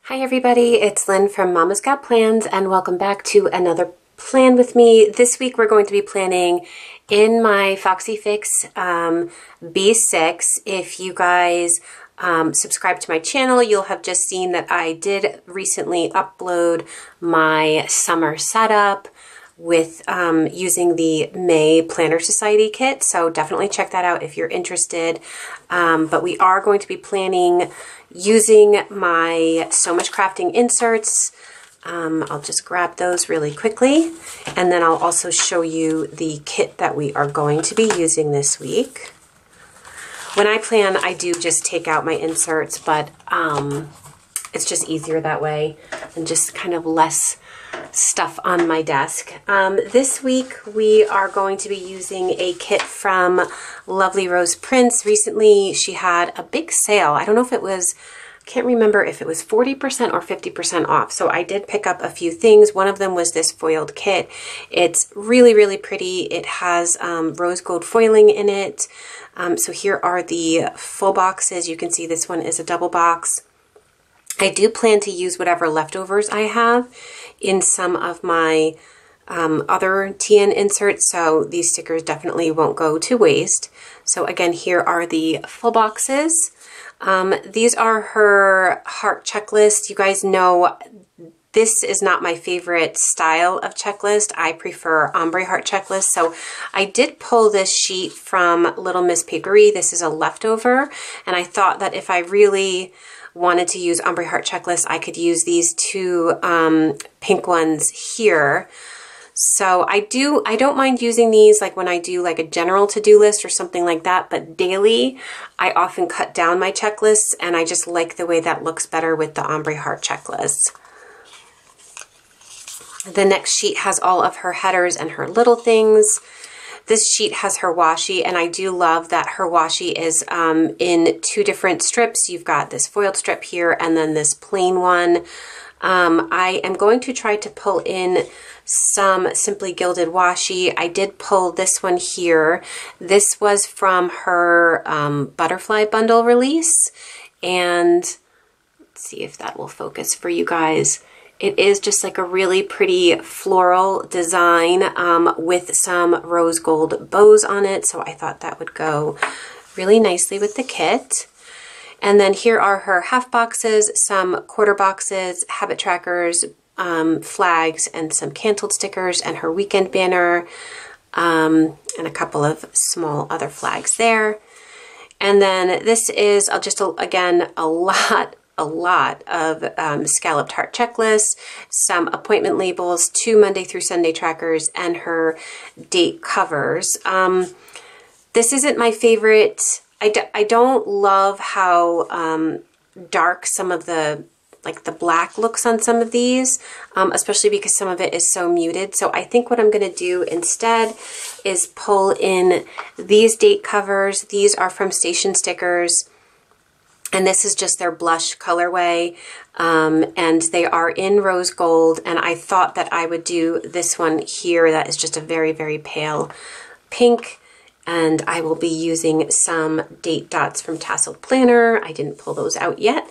Hi everybody, it's Lynn from Mama's Got Plans and welcome back to another plan with me. This week we're going to be planning in my Foxy Fix B6. If you guys subscribe to my channel, you'll have just seen that I did recently upload my summer setup with using the May Planner Society kit, so definitely check that out if you're interested. But we are going to be planning using my So Much Crafting inserts. I'll just grab those really quickly, and then I'll also show you the kit that we are going to be using this week. When I plan, I do just take out my inserts, but it's just easier that way and just kind of less stuff on my desk. This week we are going to be using a kit from Lovely Rose Prince. Recently she had a big sale. I don't know if it was, I can't remember if it was 40% or 50% off. So I did pick up a few things. One of them was this foiled kit. It's really, really pretty. It has rose gold foiling in it. So here are the full boxes. You can see this one is a double box. I do plan to use whatever leftovers I have in some of my other TN inserts, so these stickers definitely won't go to waste. So again, here are the full boxes. These are her heart checklist. You guys know this is not my favorite style of checklist. I prefer ombre heart checklist. So I did pull this sheet from Little Miss Papery. This is a leftover, and I thought that if I really wanted to use ombre heart checklist, I could use these two pink ones here. So I don't mind using these like when I do like a general to-do list or something like that, but daily I often cut down my checklists, and I just like the way that looks better with the ombre heart checklist. The next sheet has all of her headers and her little things. This sheet has her washi, and I do love that her washi is in two different strips. You've got this foiled strip here and then this plain one. I am going to try to pull in some Simply Gilded washi. I did pull this one here. This was from her butterfly bundle release, and let's see if that will focus for you guys. It is just like a really pretty floral design with some rose gold bows on it, so I thought that would go really nicely with the kit. And then here are her half boxes, some quarter boxes, habit trackers, flags, and some canceled stickers, and her weekend banner, and a couple of small other flags there. And then this is just, again, a lot of scalloped heart checklists, some appointment labels, 2 Monday through Sunday trackers, and her date covers. This isn't my favorite. I don't love how dark some of the black looks on some of these, especially because some of it is so muted. So I think what I'm going to do instead is pull in these date covers. These are from Station Stickers, and this is just their blush colorway, and they are in rose gold, and I thought that I would do this one here that is just a very, very pale pink, and I will be using some date dots from Tasseled Planner. I didn't pull those out yet.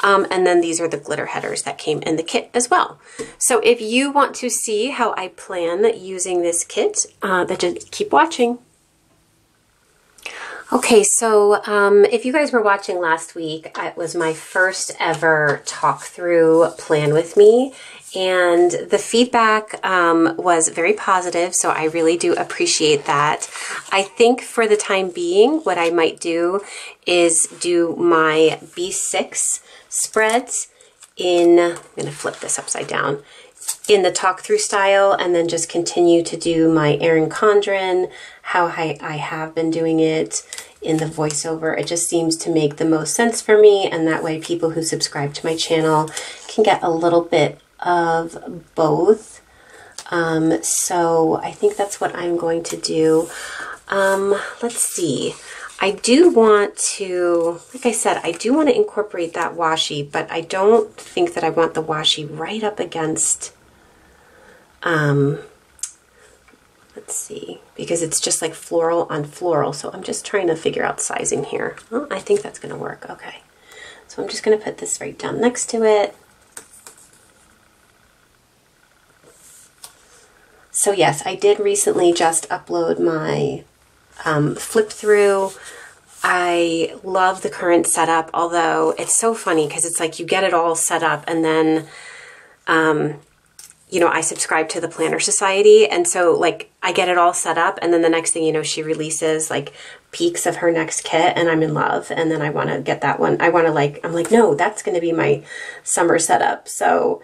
And then these are the glitter headers that came in the kit as well. So if you want to see how I plan using this kit, then just keep watching. Okay, so if you guys were watching last week, it was my first ever talk through plan with me, and the feedback was very positive, so I really do appreciate that. I think for the time being, what I might do is do my B6 spreads in, I'm going to flip this upside down, in the talk through style, and then just continue to do my Erin Condren, how I have been doing it in the voiceover. It just seems to make the most sense for me, and that way people who subscribe to my channel can get a little bit of both. So I think that's what I'm going to do. Let's see. I do want to, like I said, I do want to incorporate that washi, but I don't think that I want the washi right up against, let's see, because it's just like floral on floral. So I'm just trying to figure out sizing here. Well, I think that's going to work. Okay. So I'm just going to put this right down next to it. So yes, I did recently just upload my flip through. I love the current setup, although it's so funny because it's like you get it all set up and then, you know, I subscribe to the Planner Society. And so like I get it all set up and then the next thing you know, she releases like peeks of her next kit and I'm in love. And then I want to get that one. I want to like, I'm like, no, that's going to be my summer setup. So,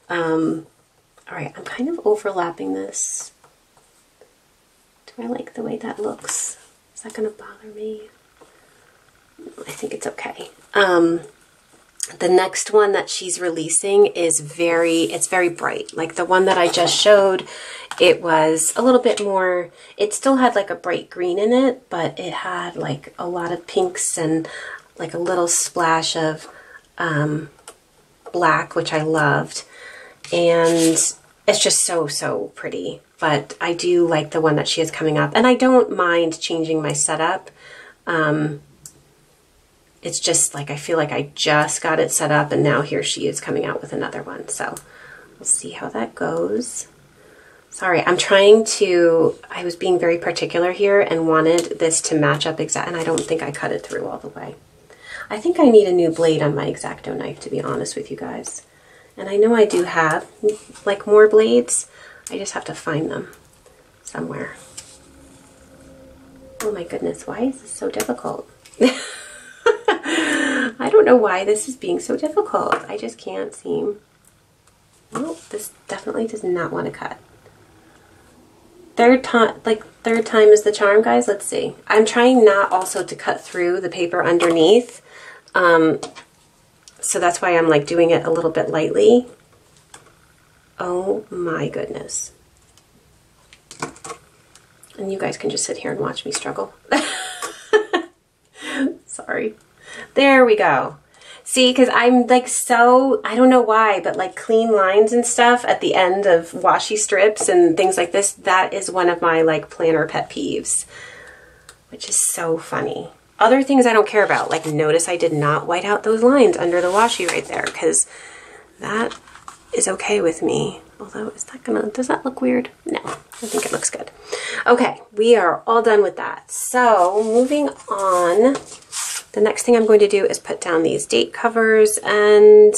all right, I'm kind of overlapping this. Do I like the way that looks? Is that going to bother me? I think it's okay. The next one that she's releasing is it's very bright. Like the one that I just showed, it was a little bit more, it still had like a bright green in it, but it had like a lot of pinks and like a little splash of black, which I loved. And it's just so pretty. But I do like the one that she has coming up. And I don't mind changing my setup. It's just like, I feel like I just got it set up and now here she is coming out with another one. So we'll see how that goes. Sorry, I'm trying to, I was being very particular here and wanted this to match up and I don't think I cut it through all the way. I think I need a new blade on my X-Acto knife, to be honest with you guys. And I know I do have like more blades. I just have to find them somewhere. Oh my goodness, why is this so difficult? I don't know why this is being so difficult. I just can't seem. Nope, this definitely does not want to cut. Third time is the charm, guys. Let's see. I'm trying not also to cut through the paper underneath. So that's why I'm like doing it a little bit lightly. Oh my goodness. And you guys can just sit here and watch me struggle. Sorry. There we go. See, because I'm like so, I don't know why, but like clean lines and stuff at the end of washi strips and things like this, that is one of my like planner pet peeves, which is so funny. Other things I don't care about, like notice I did not white out those lines under the washi right there because that is okay with me. Although, is that gonna, does that look weird? No, I think it looks good. Okay, we are all done with that. So moving on, the next thing I'm going to do is put down these date covers, and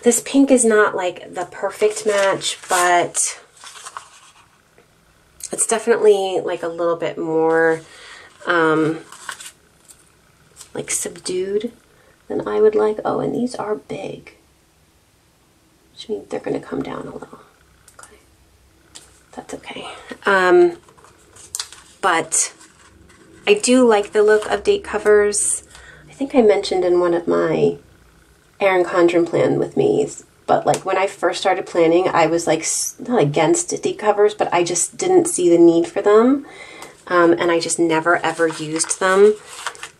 this pink is not like the perfect match, but it's definitely like a little bit more like subdued than I would like. Oh, and these are big, which means they're going to come down a little. Okay, that's okay. But I do like the look of date covers. I think I mentioned in one of my Erin Condren plan with me's, but like when I first started planning, I was like not against date covers, but I just didn't see the need for them. And I just never ever used them.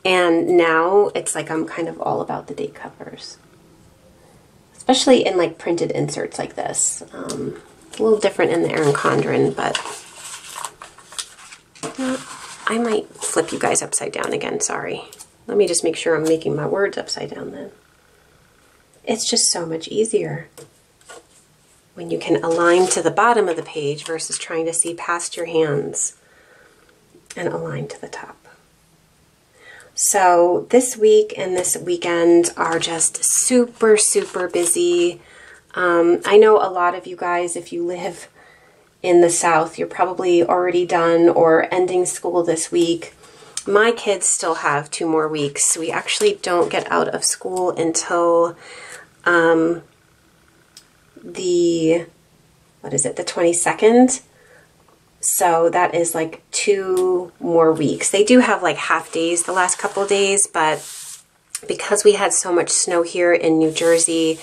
And now it's like I'm kind of all about the date covers, especially in like printed inserts like this. It's a little different in the Erin Condren, but I might flip you guys upside down again, sorry. Let me just make sure I'm making my words upside down then. It's just so much easier when you can align to the bottom of the page versus trying to see past your hands and align to the top. So this week and this weekend are just super, super busy. I know a lot of you guys, if you live in the South, you're probably already done or ending school this week. My kids still have 2 more weeks. We actually don't get out of school until the 22nd. So that is like 2 more weeks. They do have like half days the last couple of days, but because we had so much snow here in New Jersey,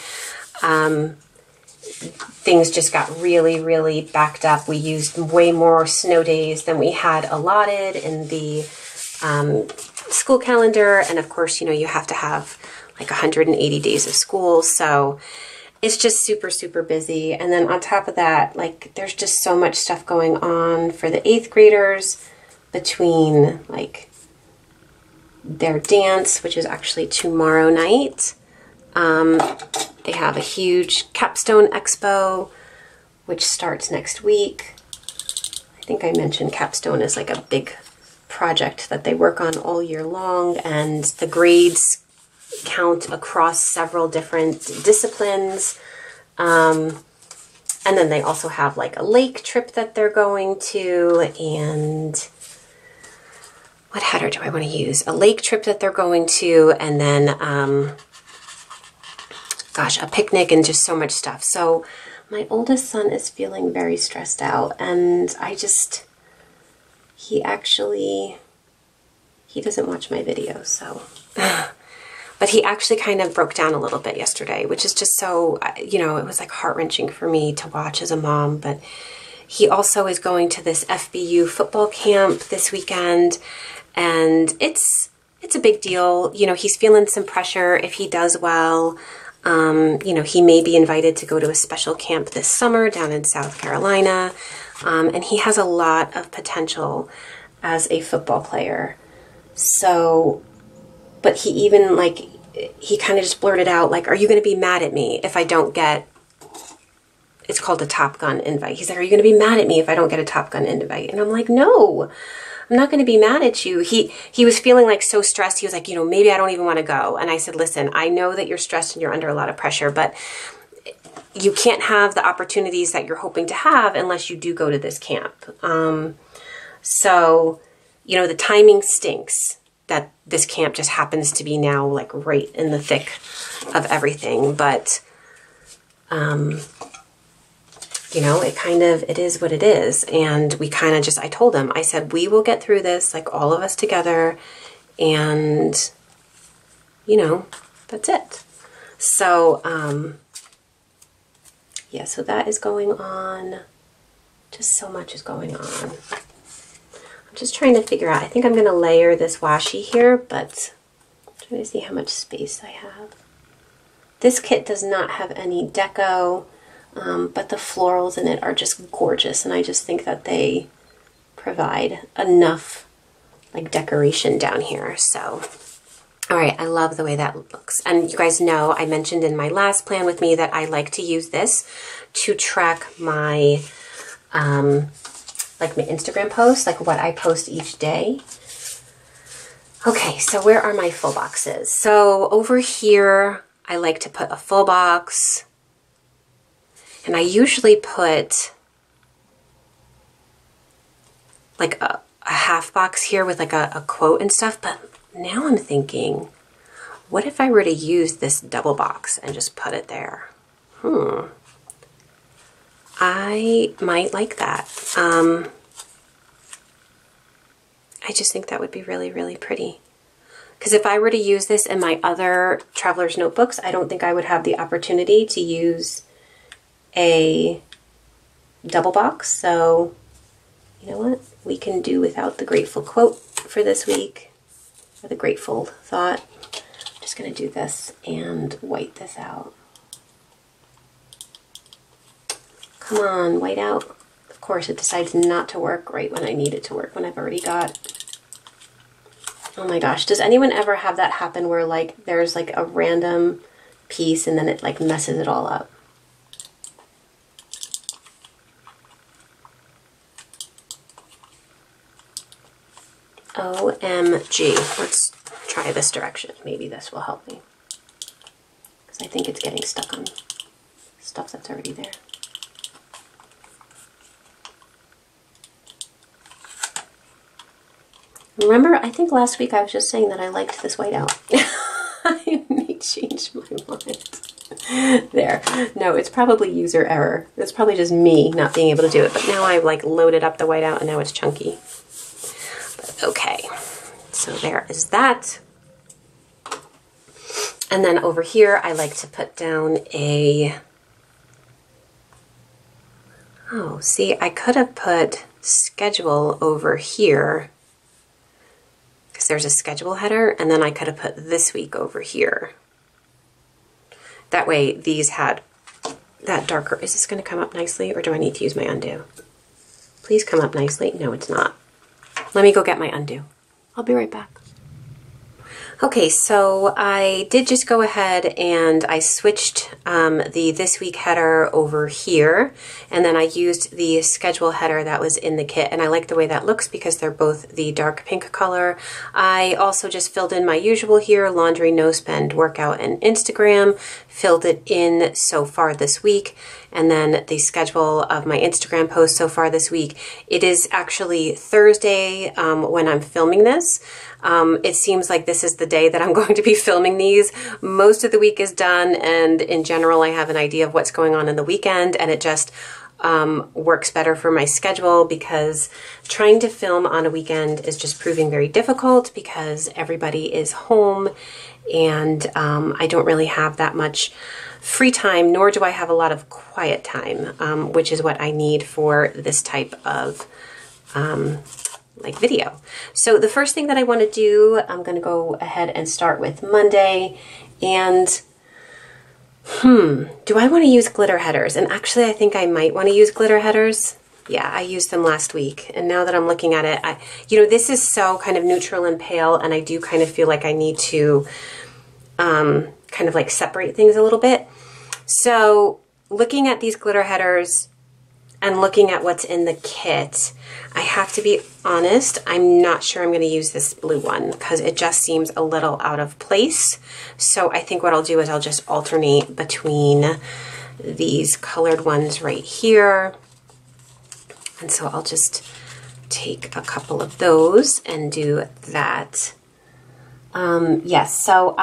things just got really, really backed up. We used way more snow days than we had allotted in the school calendar. And of course, you know, you have to have like 180 days of school. So it's just super, super busy. And then on top of that, like there's just so much stuff going on for the 8th graders between like their dance, which is actually tomorrow night. They have a huge capstone expo which starts next week. I think I mentioned capstone is like a big project that they work on all year long, and the grades count across several different disciplines. And then they also have like a lake trip that they're going to, and what header do I want to use? A lake trip that they're going to, and then, gosh, a picnic and just so much stuff. So my oldest son is feeling very stressed out, and he doesn't watch my videos, so, but he actually kind of broke down a little bit yesterday, which is just so, you know, it was like heart-wrenching for me to watch as a mom. But he also is going to this FBU football camp this weekend, and it's a big deal. You know, he's feeling some pressure if he does well. You know, he may be invited to go to a special camp this summer down in South Carolina, and he has a lot of potential as a football player. So, but he even, like, he kind of just blurted out, like, are you going to be mad at me if I don't get, it's called a Top Gun invite. He's like, are you going to be mad at me if I don't get a Top Gun invite? And I'm like, no, I'm not going to be mad at you. He was feeling like so stressed. He was like, you know, maybe I don't even want to go. And I said, listen, I know that you're stressed and you're under a lot of pressure, but you can't have the opportunities that you're hoping to have unless you do go to this camp. So, you know, the timing stinks that this camp just happens to be now like right in the thick of everything. But, you know, it is what it is. And we kind of just, I told him, I said, we will get through this, like all of us together. And, you know, that's it. So, yeah, so that is going on. Just so much is going on. I'm just trying to figure out, I think I'm going to layer this washi here, but I'm trying to see how much space I have. This kit does not have any deco, but the florals in it are just gorgeous, and I just think that they provide enough like decoration down here. So, all right, I love the way that looks. And you guys know I mentioned in my last plan with me that I like to use this to track my like my Instagram posts, like what I post each day. Okay, so where are my full boxes? So over here, I like to put a full box, and I usually put like a half box here with like a quote and stuff, but now I'm thinking, what if I were to use this double box and just put it there? I might like that. I just think that would be really, really pretty. Because if I were to use this in my other traveler's notebooks, I don't think I would have the opportunity to use a double box. So, you know what? We can do without the grateful quote for this week, or the grateful thought. I'm just going to do this and white this out. Come on, white out. Of course, it decides not to work right when I need it to work, when I've already got. Oh my gosh, does anyone ever have that happen where like there's like a random piece and then it like messes it all up? OMG. Let's try this direction. Maybe this will help me. Because I think it's getting stuck on stuff that's already there. Remember, I think last week I was just saying that I liked this whiteout. I may change my mind. There. No, it's probably user error. It's probably just me not being able to do it. But now I've like loaded up the whiteout and now it's chunky. But okay. So there is that. And then over here, I like to put down a... Oh, see, I could have put schedule over here, because there's a schedule header, and then I could have put this week over here. That way these had that darker. Is this going to come up nicely, or do I need to use my undo? Please come up nicely. No, it's not. Let me go get my undo. I'll be right back. Okay, so I did just go ahead and I switched the This Week header over here, and then I used the schedule header that was in the kit, and I like the way that looks because they're both the dark pink color. I also just filled in my usual here, laundry, no spend, workout, and Instagram, filled it in so far this week, and then the schedule of my Instagram post so far this week. It is actually Thursday when I'm filming this. It seems like this is the day that I'm going to be filming these. Most of the week is done, and in general I have an idea of what's going on in the weekend, and it just works better for my schedule because trying to film on a weekend is just proving very difficult because everybody is home, and I don't really have that much free time, nor do I have a lot of quiet time, which is what I need for this type of like video. So the first thing that I want to do, I'm going to go ahead and start with Monday, and do I want to use glitter headers? And actually I think I might want to use glitter headers. Yeah, I used them last week, and now that I'm looking at it, you know, this is so kind of neutral and pale, and I do kind of feel like I need to kind of like separate things a little bit. So looking at these glitter headers and looking at what's in the kit, I have to be honest, I'm not sure I'm going to use this blue one because it just seems a little out of place. So I think what I'll do is I'll just alternate between these colored ones right here. And so I'll just take a couple of those and do that. Yes, so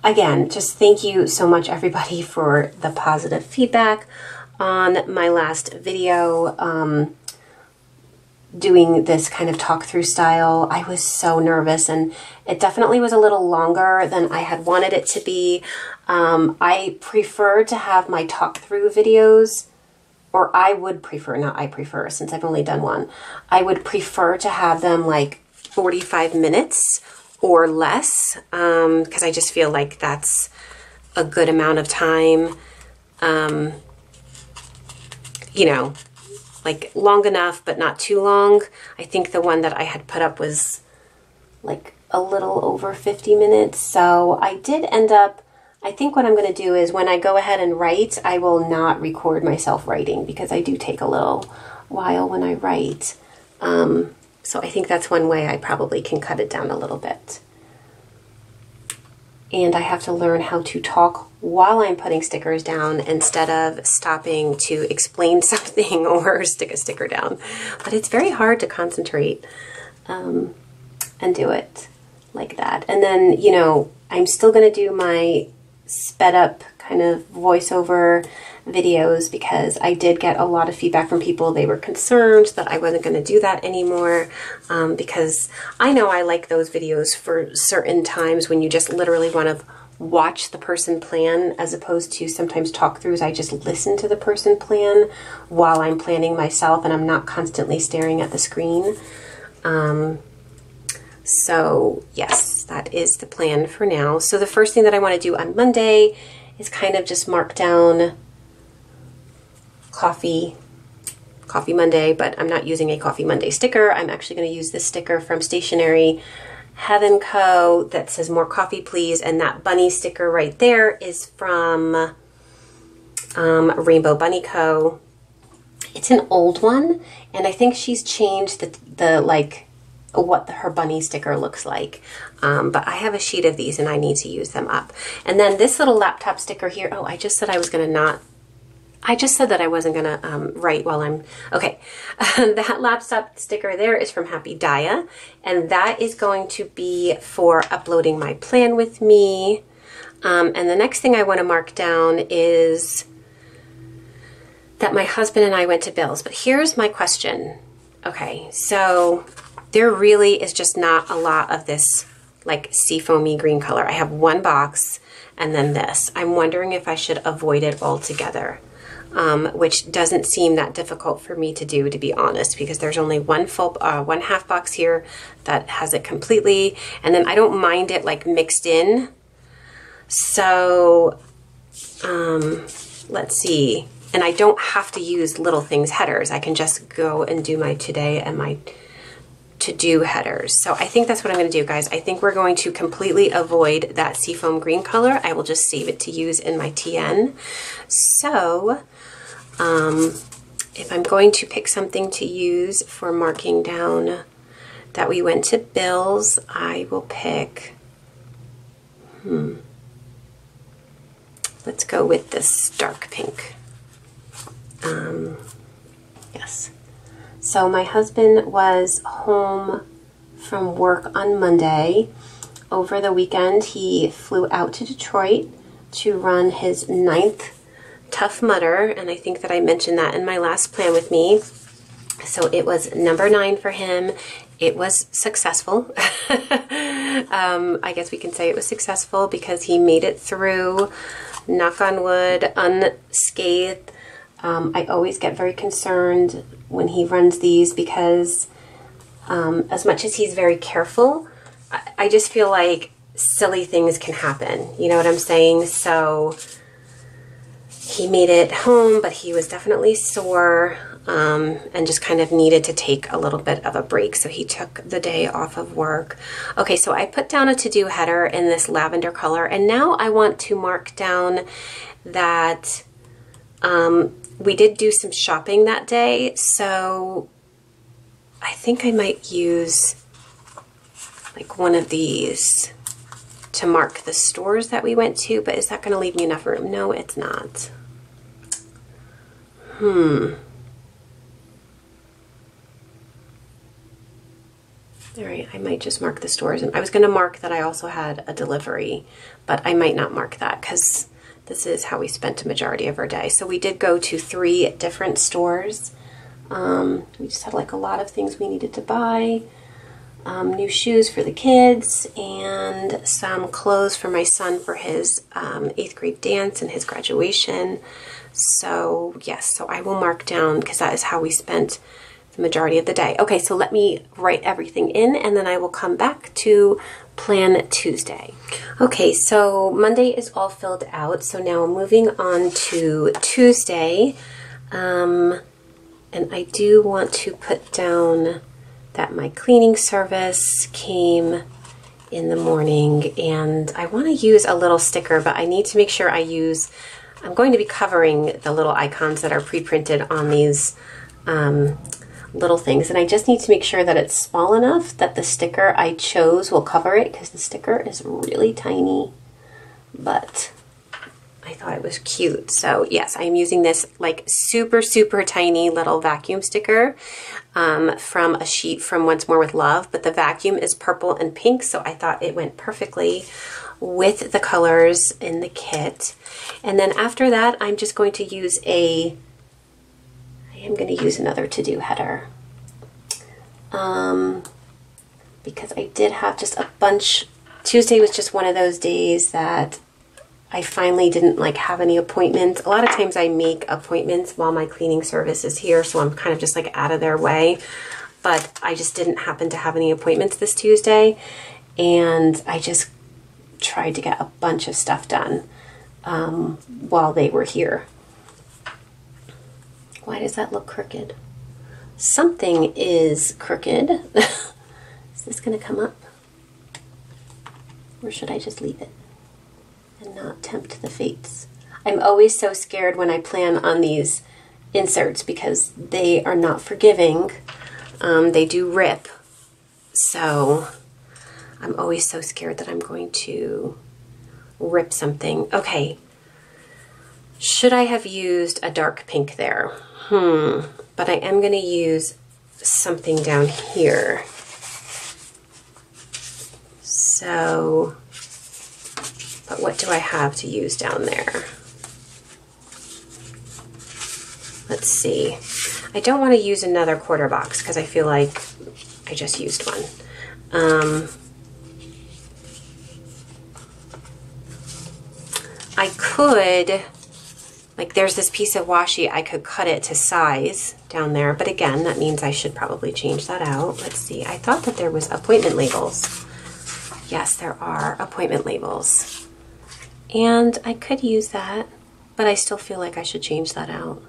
again, just thank you so much everybody for the positive feedback on my last video, doing this kind of talk through style. I was so nervous, and it definitely was a little longer than I had wanted it to be. I prefer to have my talk through videos, or I would prefer, not I prefer, since I've only done one, I would prefer to have them like 45 minutes or less, because I just feel like that's a good amount of time. You know, like long enough, but not too long. I think the one that I had put up was like a little over 50 minutes. So I did end up, I think what I'm going to do is when I go ahead and write, I will not record myself writing because I do take a little while when I write. So I think that's one way I probably can cut it down a little bit. And I have to learn how to talk while I'm putting stickers down instead of stopping to explain something or stick a sticker down. But it's very hard to concentrate and do it like that. And then, you know, I'm still going to do my sped up kind of voiceover videos because I did get a lot of feedback from people. They were concerned that I wasn't going to do that anymore, because I know I like those videos for certain times when you just literally want to watch the person plan, as opposed to sometimes talk throughs. I just listen to the person plan while I'm planning myself, and I'm not constantly staring at the screen. So yes, that is the plan for now. So the first thing that I want to do on Monday is kind of just mark down Coffee Monday, but I'm not using a Coffee Monday sticker. I'm actually going to use this sticker from Stationery Heaven Co. that says "More coffee, please," and that bunny sticker right there is from Rainbow Bunny Co. It's an old one, and I think she's changed the like what her bunny sticker looks like. But I have a sheet of these and I need to use them up. And then this little laptop sticker here. Oh, I just said I was going to not. I just said that I wasn't going to write while I'm... Okay, that laptop sticker there is from Happy Dia, and that is going to be for uploading my plan with me. And the next thing I want to mark down is that my husband and I went to Bill's. But here's my question. Okay, so there really is just not a lot of this like seafoamy green color. I have one box and then this. I'm wondering if I should avoid it altogether. Which doesn't seem that difficult for me to do, to be honest, because there's only one half box here that has it completely, and then I don't mind it like mixed in. So let's see, and I don't have to use Little Things headers. I can just go and do my today and my to-do headers. So I think that's what I'm going to do, guys. I think we're going to completely avoid that seafoam green color. I will just save it to use in my TN. So if I'm going to pick something to use for marking down that we went to Bill's, I will pick, let's go with this dark pink. Yes. So my husband was home from work on Monday. Over the weekend, he flew out to Detroit to run his 9th Tough Mudder, and I think that I mentioned that in my last plan with me. So it was number 9 for him. It was successful. I guess we can say it was successful because he made it through, knock on wood, unscathed. I always get very concerned when he runs these because as much as he's very careful, I just feel like silly things can happen. You know what I'm saying? So he made it home, but he was definitely sore and just kind of needed to take a little bit of a break. So he took the day off of work. Okay, so I put down a to-do header in this lavender color, and now I want to mark down that we did do some shopping that day, so I think I might use like one of these to mark the stores that we went to, but is that going to leave me enough room? No, it's not. All right, I might just mark the stores. And I was going to mark that I also had a delivery, but I might not mark that because this is how we spent a majority of our day. So we did go to 3 different stores. We just had like a lot of things we needed to buy. New shoes for the kids and some clothes for my son for his 8th grade dance and his graduation. So yes, so I will mark down because that is how we spent the majority of the day. Okay, so let me write everything in and then I will come back to plan Tuesday. Okay, so Monday is all filled out. So now moving on to Tuesday. And I do want to put down that my cleaning service came in the morning, and I want to use a little sticker, but I need to make sure I'm going to be covering the little icons that are pre-printed on these little things, and I just need to make sure that it's small enough that the sticker I chose will cover it, because the sticker is really tiny, but I thought it was cute. So yes, I'm using this like super, super tiny little vacuum sticker from a sheet from Once More with Love, but the vacuum is purple and pink, so I thought it went perfectly with the colors in the kit. And then after that, I'm just going to use I am going to use another to-do header because I did have just a bunch. Tuesday was just one of those days that I finally didn't like have any appointments. A lot of times I make appointments while my cleaning service is here, so I'm kind of just like out of their way. But I just didn't happen to have any appointments this Tuesday, and I just tried to get a bunch of stuff done while they were here. Why does that look crooked? Something is crooked. Is this going to come up? Or should I just leave it and not tempt the fates? I'm always so scared when I plan on these inserts because they are not forgiving. They do rip. So I'm always so scared that I'm going to rip something. Okay. Should I have used a dark pink there? But I am going to use something down here. So, but what do I have to use down there? Let's see. I don't want to use another quarter box because I feel like I just used one. I could, like there's this piece of washi, I could cut it to size down there, but again, that means I should probably change that out. Let's see, I thought that there was appointment labels. Yes, there are appointment labels. And I could use that, but I still feel like I should change that out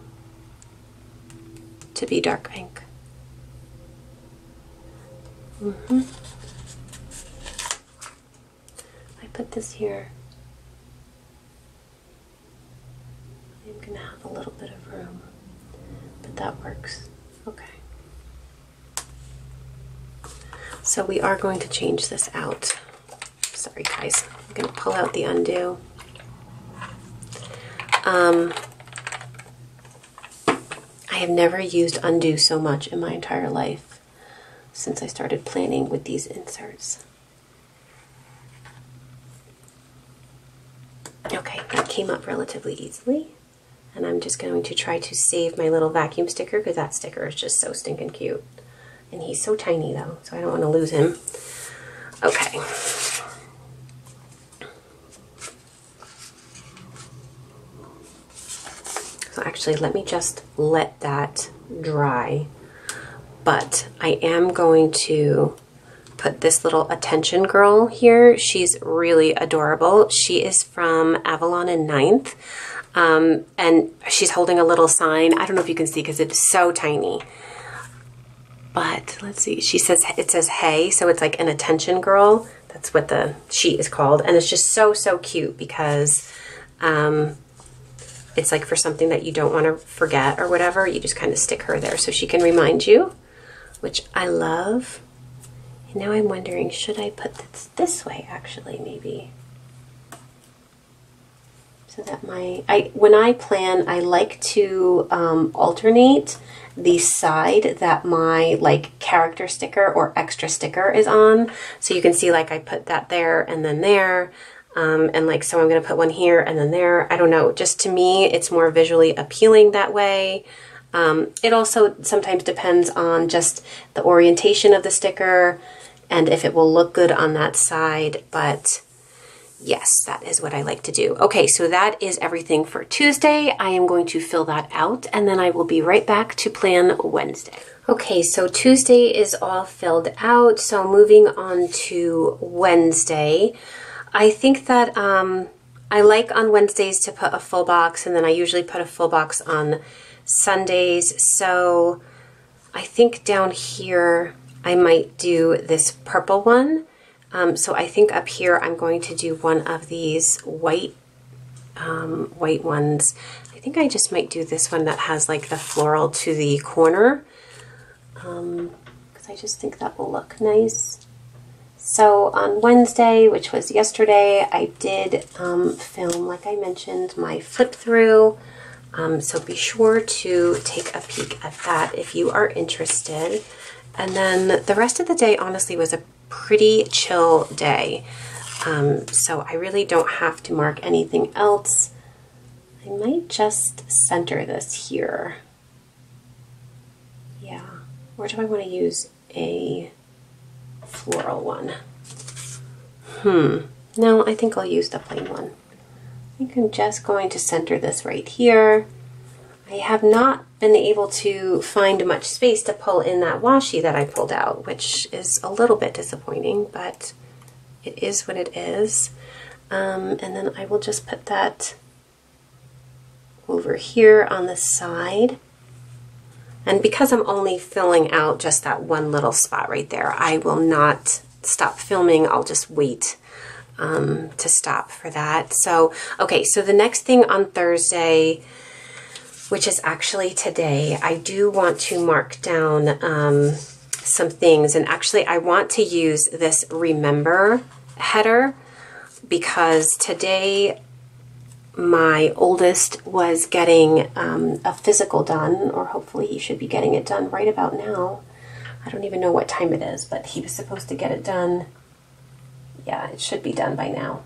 to be dark pink. I put this here, I'm going to have a little bit of room, but that works. Okay. So we are going to change this out. Sorry guys, I'm going to pull out the undo. I have never used undo so much in my entire life since I started planning with these inserts. Okay, that came up relatively easily. And I'm just going to try to save my little vacuum sticker because that sticker is just so stinking cute. And he's so tiny though, so I don't want to lose him. Okay. So actually, let me just let that dry. But I am going to put this little attention girl here. She's really adorable. She is from Avalon in 9th. And she's holding a little sign. I don't know if you can see because it's so tiny. But let's see. She says, it says hey, so it's like an attention girl. That's what the sheet is called. And it's just so, so cute because it's like for something that you don't want to forget or whatever, you just kind of stick her there so she can remind you, which I love. And now I'm wondering, should I put this way actually, maybe? So that when I plan, I like to alternate the side that my like character sticker or extra sticker is on. So you can see like I put that there and then there. And like, so I'm going to put one here and then there. I don't know, just to me, it's more visually appealing that way. It also sometimes depends on just the orientation of the sticker and if it will look good on that side, but yes, that is what I like to do. Okay, so that is everything for Tuesday. I am going to fill that out and then I will be right back to plan Wednesday. Okay, so Tuesday is all filled out. So moving on to Wednesday, I think that I like on Wednesdays to put a full box and then I usually put a full box on Sundays. So I think down here I might do this purple one. So I think up here I'm going to do one of these white ones. I think I just might do this one that has like the floral to the corner because I just think that will look nice. So on Wednesday, which was yesterday, I did film, like I mentioned, my flip through. So be sure to take a peek at that if you are interested. And then the rest of the day, honestly, was a pretty chill day. So I really don't have to mark anything else. I might just center this here. Yeah. Or do I want to use a floral one? No, I think I'll use the plain one. I think I'm just going to center this right here. I have not been able to find much space to pull in that washi that I pulled out, which is a little bit disappointing, but it is what it is. And then I will just put that over here on the side. And because I'm only filling out just that one little spot right there, I will not stop filming. I'll just wait to stop for that. So, okay, so the next thing on Thursday, which is actually today, I do want to mark down some things. And actually, I want to use this remember header because today my oldest was getting a physical done, or hopefully he should be getting it done right about now. I don't even know what time it is, but he was supposed to get it done. Yeah, it should be done by now.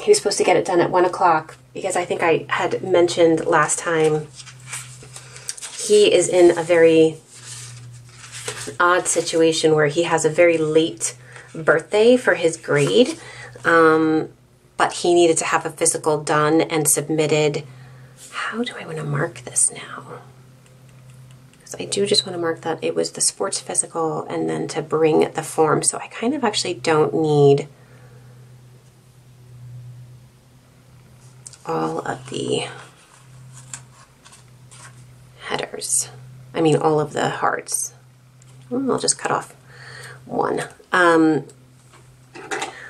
He was supposed to get it done at 1 o'clock because I think I had mentioned last time he is in a very odd situation where he has a very late birthday for his grade, but he needed to have a physical done and submitted. How do I want to mark this now? Because I do just want to mark that it was the sports physical and then to bring the form. So I kind of actually don't need all of the headers. I mean, all of the hearts. I'll just cut off one.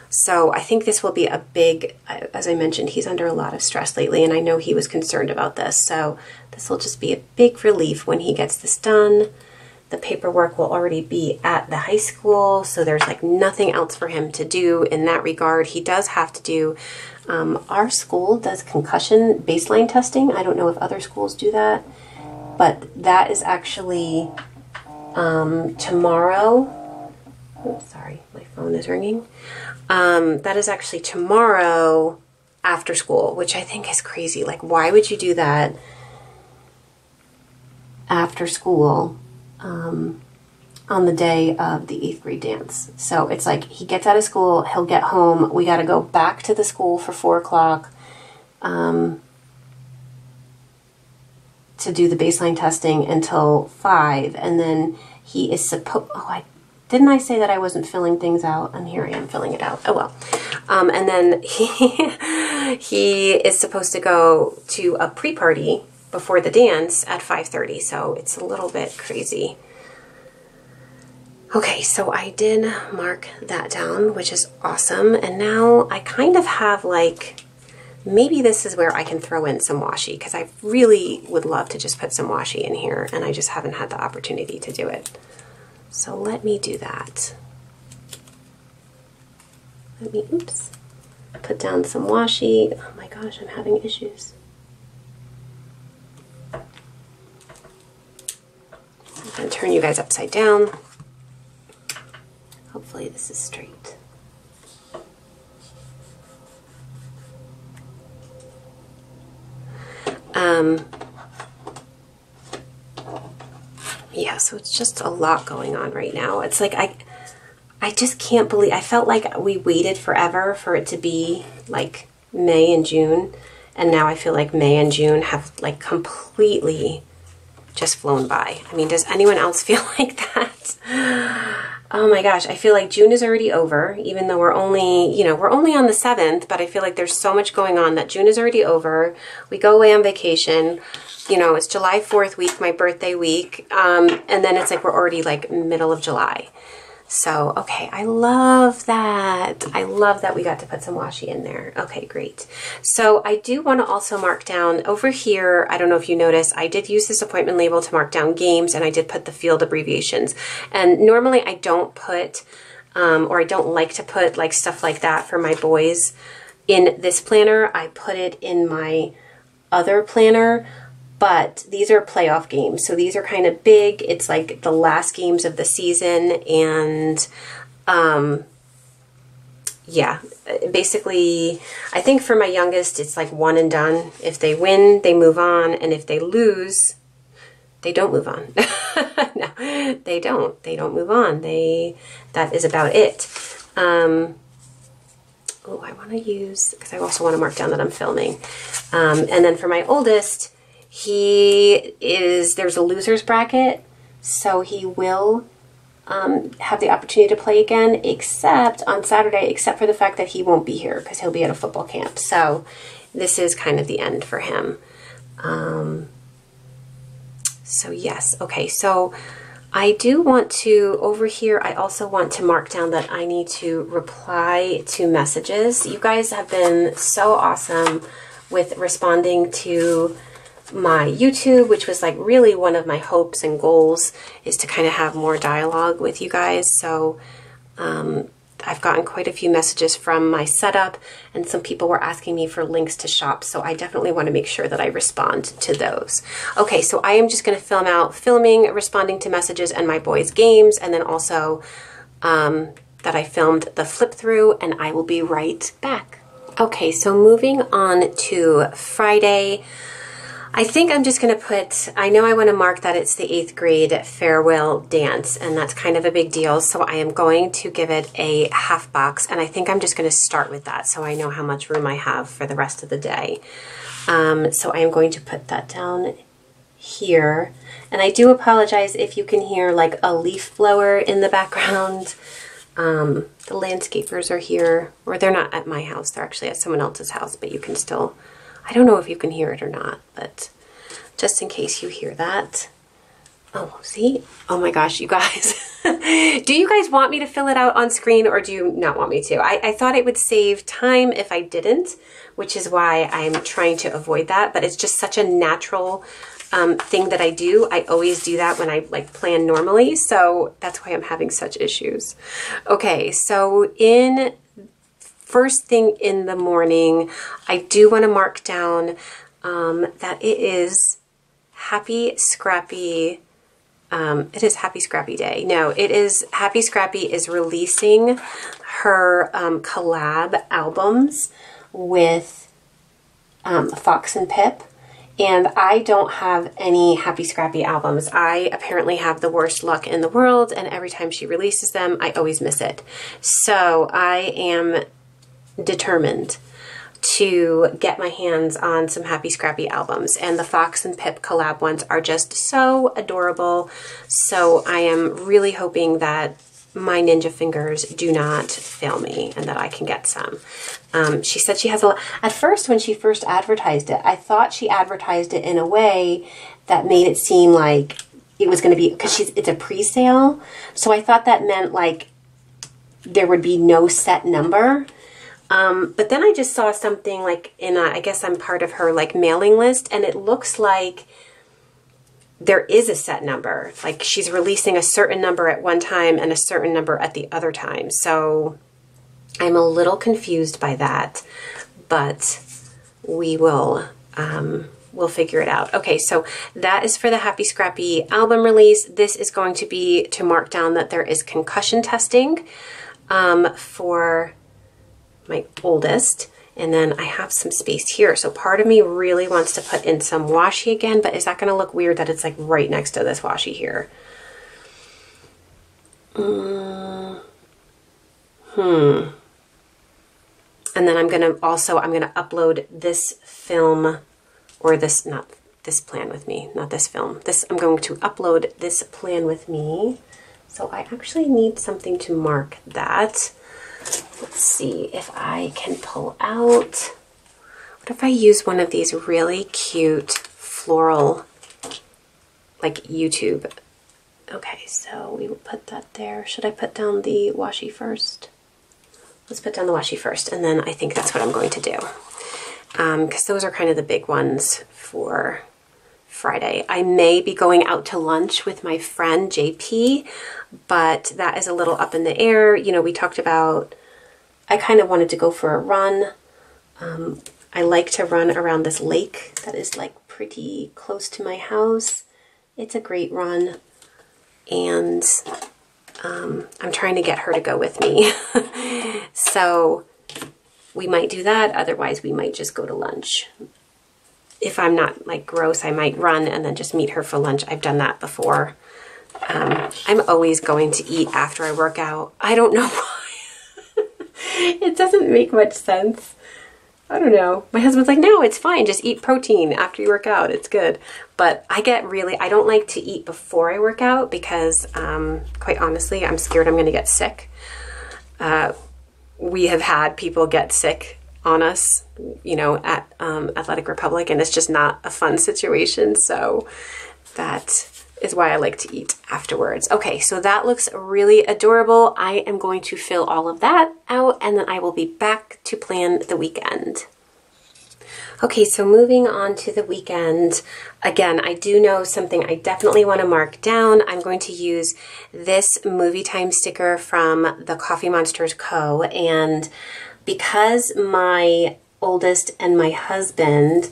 So I think this will be a big, as I mentioned, he's under a lot of stress lately, and I know he was concerned about this. So this will just be a big relief when he gets this done. The paperwork will already be at the high school, so there's like nothing else for him to do in that regard. He does have to do, our school does concussion baseline testing. I don't know if other schools do that, but that is actually tomorrow. Oops, sorry, my phone is ringing. That is actually tomorrow after school, which I think is crazy. Like, why would you do that after school on the day of the 8th grade dance? So it's like he gets out of school, he'll get home, we got to go back to the school for 4 o'clock to do the baseline testing until 5, and then he is supposed, didn't I say that I wasn't filling things out? And here I am filling it out. Oh well. And then he is supposed to go to a pre-party before the dance at 5:30. So it's a little bit crazy. Okay, so I did mark that down, which is awesome. And now I kind of have like, maybe this is where I can throw in some washi, because I really would love to just put some washi in here, and I just haven't had the opportunity to do it. So let me do that. Let me, oops, put down some washi. Oh my gosh, I'm having issues. I'm going to turn you guys upside down. Hopefully this is straight. Yeah, so it's just a lot going on right now. It's like I just can't believe, I felt like we waited forever for it to be like May and June, and now I feel like May and June have like completely just flown by. I mean, does anyone else feel like that? Oh my gosh, I feel like June is already over, even though we're only, you know, we're only on the 7th, but I feel like there's so much going on that June is already over. We go away on vacation. You know, it's July 4th week, my birthday week, and then it's like we're already like middle of July. So, okay, I love that. I love that we got to put some washi in there. Okay, great. So I do want to also mark down over here, I don't know if you noticed, I did use this appointment label to mark down games, and I did put the field abbreviations. And normally I don't put, or I don't like to put like stuff like that for my boys in this planner. I put it in my other planner. But these are playoff games, so these are kind of big. It's like the last games of the season, and yeah, basically, I think for my youngest, it's like one and done. If they win, they move on, and if they lose, they don't move on. No, they don't. They don't move on. That is about it. Oh, I want to use, because I also want to mark down that I'm filming. And then for my oldest, there's a loser's bracket, so he will have the opportunity to play again, except on Saturday, except for the fact that he won't be here because he'll be at a football camp. So this is kind of the end for him. So yes, okay, so I do want to, over here, I also want to mark down that I need to reply to messages. You guys have been so awesome with responding to my YouTube, which was like really one of my hopes and goals, is to kind of have more dialogue with you guys. So I've gotten quite a few messages from my setup, and some people were asking me for links to shops, so I definitely want to make sure that I respond to those. Okay, so I am just going to film out filming, responding to messages, and my boys' games, and then also that I filmed the flip through, and I will be right back. Okay, so moving on to Friday, I think I'm just going to put, I know I want to mark that it's the 8th grade farewell dance, and that's kind of a big deal, so I am going to give it a half box, and I think I'm just going to start with that so I know how much room I have for the rest of the day. So I am going to put that down here, and I do apologize if you can hear like a leaf blower in the background. The landscapers are here, or they're not at my house, they're actually at someone else's house, but you can still, I don't know if you can hear it or not, but just in case you hear that, Oh, see? Oh my gosh, you guys. Do you guys want me to fill it out on screen or do you not want me to? I thought it would save time if I didn't, which is why I'm trying to avoid that, but it's just such a natural thing that I do. I always do that when I like plan normally, so that's why I'm having such issues. Okay, so first thing in the morning, I do want to mark down that it is Happy Scrappy. It is Happy Scrappy Day. No, it is Happy Scrappy is releasing her collab albums with Fox and Pip. And I don't have any Happy Scrappy albums. I apparently have the worst luck in the world, and every time she releases them, I always miss it. So I am determined to get my hands on some Happy Scrappy albums, and the Fox and Pip collab ones are just so adorable. So I am really hoping that my ninja fingers do not fail me and that I can get some. She said she has at first when she first advertised it, I thought she advertised it in a way that made it seem like it was going to be, because it's a pre-sale. So I thought that meant like there would be no set number. But then I just saw something like I guess I'm part of her like mailing list, and it looks like there is a set number. Like she's releasing a certain number at one time and a certain number at the other time. So I'm a little confused by that, but we will, we'll figure it out. Okay, so that is for the Happy Scrappy album release. This is going to be to mark down that there is concussion testing for my oldest. And then I have some space here. So part of me really wants to put in some washi again, but is that going to look weird that it's like right next to this washi here? And then I'm going to upload this film, or this, not this plan with me, not this film. I'm going to upload this plan with me. So I actually need something to mark that. Let's see if I can pull out. What if I use one of these really cute floral, like YouTube? Okay, so we will put that there. Should I put down the washi first? Let's put down the washi first, and then I think that's what I'm going to do. Because those are kind of the big ones for Friday. I may be going out to lunch with my friend JP, but that is a little up in the air. You know, we talked about, I kind of wanted to go for a run. I like to run around this lake that is like pretty close to my house. It's a great run, and I'm trying to get her to go with me. So we might do that. Otherwise, we might just go to lunch. If I'm not like gross, I might run and then just meet her for lunch. I've done that before. I'm always going to eat after I work out. I don't know why. It doesn't make much sense. I don't know. My husband's like, no, it's fine. Just eat protein after you work out. It's good. But I don't like to eat before I work out because, quite honestly, I'm scared I'm going to get sick. We have had people get sick on us, you know, at Athletic Republic, and it's just not a fun situation. So that is why I like to eat afterwards. Okay, so that looks really adorable. I am going to fill all of that out, and then I will be back to plan the weekend. Okay, so moving on to the weekend. Again, I do know something I definitely want to mark down. I'm going to use this movie time sticker from the Coffee Monsters Co. And because my oldest and my husband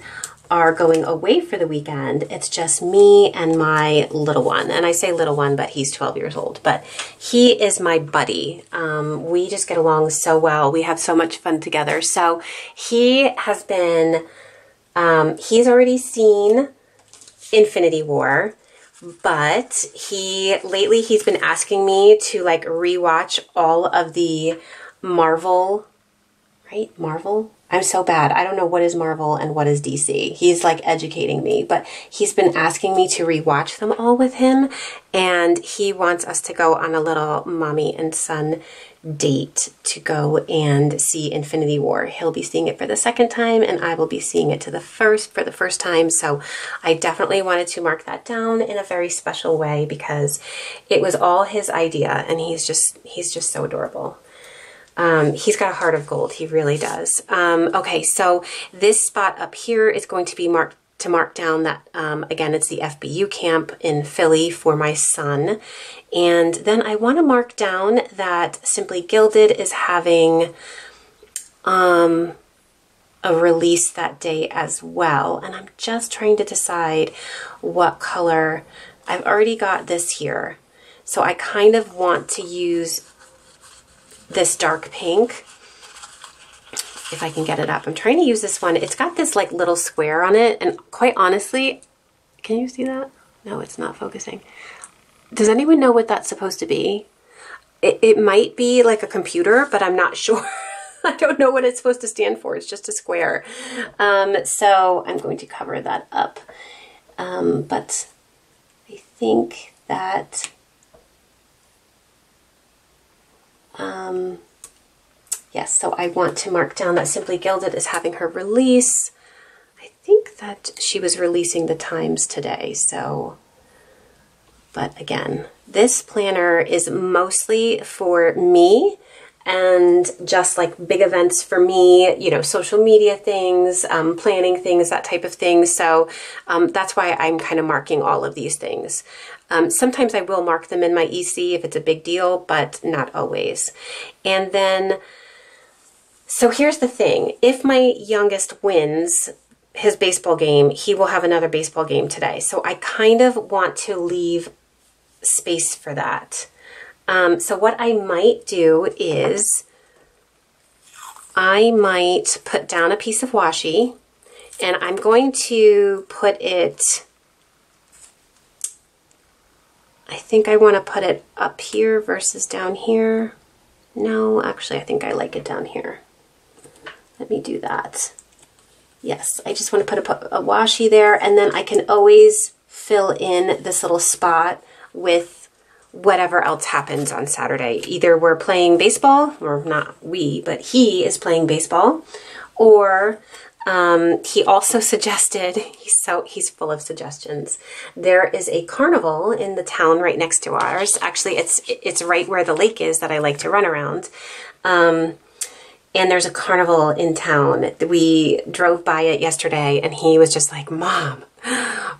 are going away for the weekend, it's just me and my little one. And I say little one, but he's 12 years old. But he is my buddy. We just get along so well. We have so much fun together. So he has been, he's already seen Infinity War, but lately he's been asking me to like rewatch all of the Marvel, right? Marvel? I'm so bad. I don't know what is Marvel and what is DC. He's like educating me, but he's been asking me to rewatch them all with him, and he wants us to go on a little mommy and son date to go and see Infinity War. He'll be seeing it for the second time, and I will be seeing it for the first time. So I definitely wanted to mark that down in a very special way because it was all his idea, and he's just so adorable. He's got a heart of gold. He really does. Okay, so this spot up here is going to be marked to mark down that, again, it's the FBU camp in Philly for my son. And then I want to mark down that Simply Gilded is having a release that day as well. And I'm just trying to decide what color. I've already got this here. So I kind of want to use this dark pink. If I can get it up. I'm trying to use this one. It's got this like little square on it, and quite honestly, can you see that? No, it's not focusing. Does anyone know what that's supposed to be? It might be like a computer, but I'm not sure. I don't know what it's supposed to stand for. It's just a square. So I'm going to cover that up. But I think that yes, so I want to mark down that Simply Gilded is having her release. I think that she was releasing the times today, so, but again, this planner is mostly for me and just like big events for me, you know, social media things, planning things, that type of thing. So that's why I'm kind of marking all of these things. Sometimes I will mark them in my EC if it's a big deal, but not always. And then, so here's the thing. If my youngest wins his baseball game, he will have another baseball game today. So I kind of want to leave space for that. So what I might do is I might put down a piece of washi, and I'm going to put it, I think I want to put it up here versus down here. No, actually, I think I like it down here. Let me do that. Yes, I just want to put a washi there, and then I can always fill in this little spot with whatever else happens on Saturday. Either we're playing baseball, or not we, but he is playing baseball, or he also suggested, he's full of suggestions. There is a carnival in the town right next to ours. Actually, it's right where the lake is that I like to run around. And there's a carnival in town. We drove by it yesterday, and he was just like, Mom,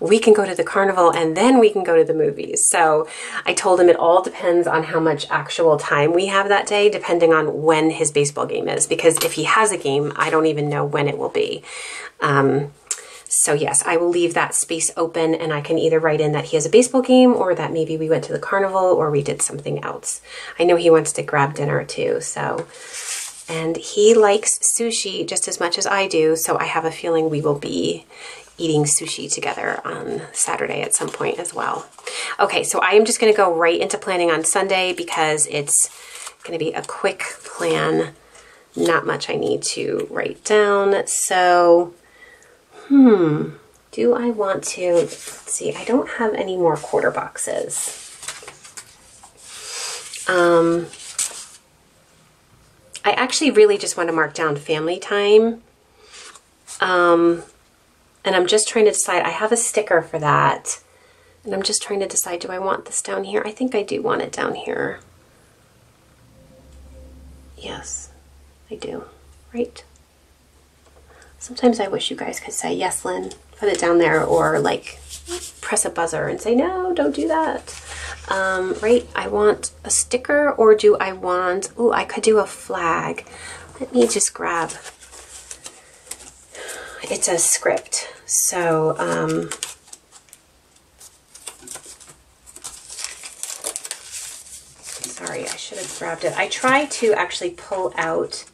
we can go to the carnival and then we can go to the movies. So I told him it all depends on how much actual time we have that day, depending on when his baseball game is. Because if he has a game, I don't even know when it will be. So yes, I will leave that space open, and I can either write in that he has a baseball game, or that maybe we went to the carnival, or we did something else. I know he wants to grab dinner too, so. And he likes sushi just as much as I do, so I have a feeling we will be eating sushi together on Saturday at some point as well. Okay, so I am just going to go right into planning on Sunday because it's going to be a quick plan. Not much I need to write down. So, do I want to, let's see, I don't have any more quarter boxes. I actually really just want to mark down family time. And I'm just trying to decide, I have a sticker for that. And I'm just trying to decide, do I want this down here? I think I do want it down here. Yes, I do, right? Sometimes I wish you guys could say, yes, Lynn, put it down there, or like press a buzzer and say, no, don't do that. Right, I want a sticker, or do I want, oh, I could do a flag. Let me just grab, it's a script. So, sorry, I should have grabbed it. I try to actually pull out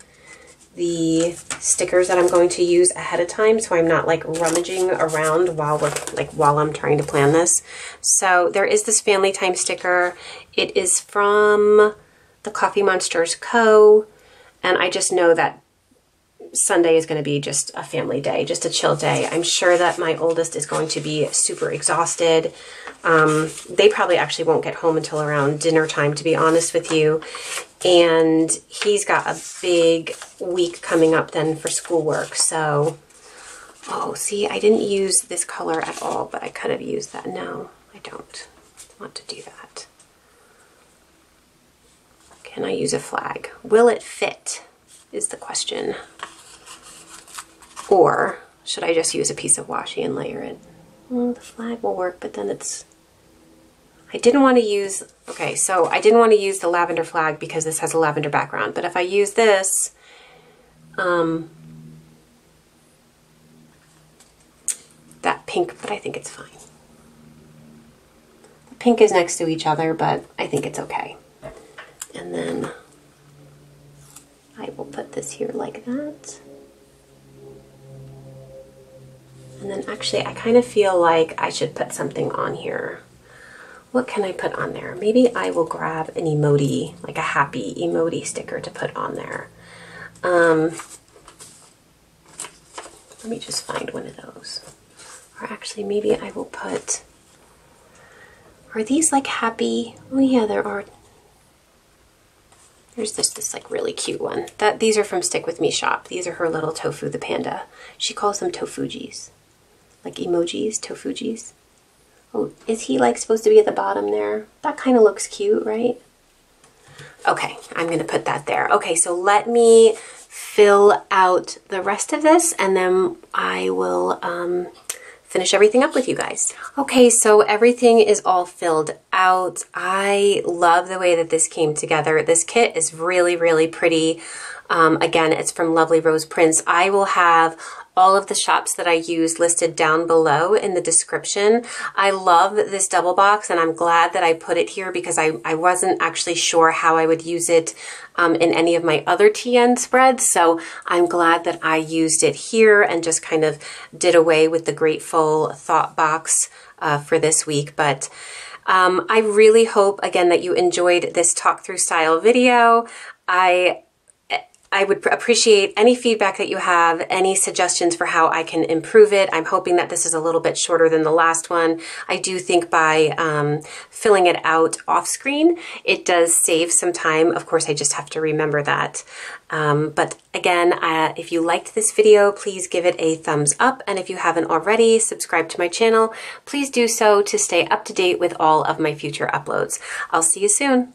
the stickers that I'm going to use ahead of time, so I'm not like rummaging around while I'm trying to plan this. So there is this family time sticker. It is from the Coffee Monsters Co. And I just know that Sunday is going to be just a family day, just a chill day. I'm sure that my oldest is going to be super exhausted. They probably actually won't get home until around dinner time, to be honest with you. And he's got a big week coming up then for schoolwork. So, oh, see, I didn't use this color at all, but I could have used that. No, I don't want to do that. Can I use a flag? Will it fit is the question. Or should I just use a piece of washi and layer it? Well, the flag will work, but then it's... I didn't want to use... Okay, so I didn't want to use the lavender flag because this has a lavender background. But if I use this... that pink, but I think it's fine. The pink is next to each other, but I think it's okay. And then I will put this here like that. And then actually I kind of feel like I should put something on here. What can I put on there? Maybe I will grab an emoji, like a happy emoji sticker to put on there. Let me just find one of those. Or actually maybe I will put, are these like happy? Oh yeah, there are. There's this like really cute one. These are from Stick With Me shop. These are her little tofu, the panda. She calls them tofujis. Like emojis, tofujis. Oh, is he like supposed to be at the bottom there? That kind of looks cute, right? Okay, I'm gonna put that there. Okay, so let me fill out the rest of this and then I will finish everything up with you guys. Okay, so everything is all filled out. I love the way that this came together. This kit is really, really pretty. Again, it's from Lovely Rose Prints. I will have all of the shops that I use listed down below in the description. I love this double box and I'm glad that I put it here because I wasn't actually sure how I would use it in any of my other TN spreads. So I'm glad that I used it here and just kind of did away with the Grateful Thought box for this week. But I really hope, again, that you enjoyed this talk through style video. I would appreciate any feedback that you have, any suggestions for how I can improve it. I'm hoping that this is a little bit shorter than the last one. I do think by filling it out off screen, it does save some time. Of course, I just have to remember that. But again, if you liked this video, please give it a thumbs up. And if you haven't already subscribed to my channel, please do so to stay up to date with all of my future uploads. I'll see you soon.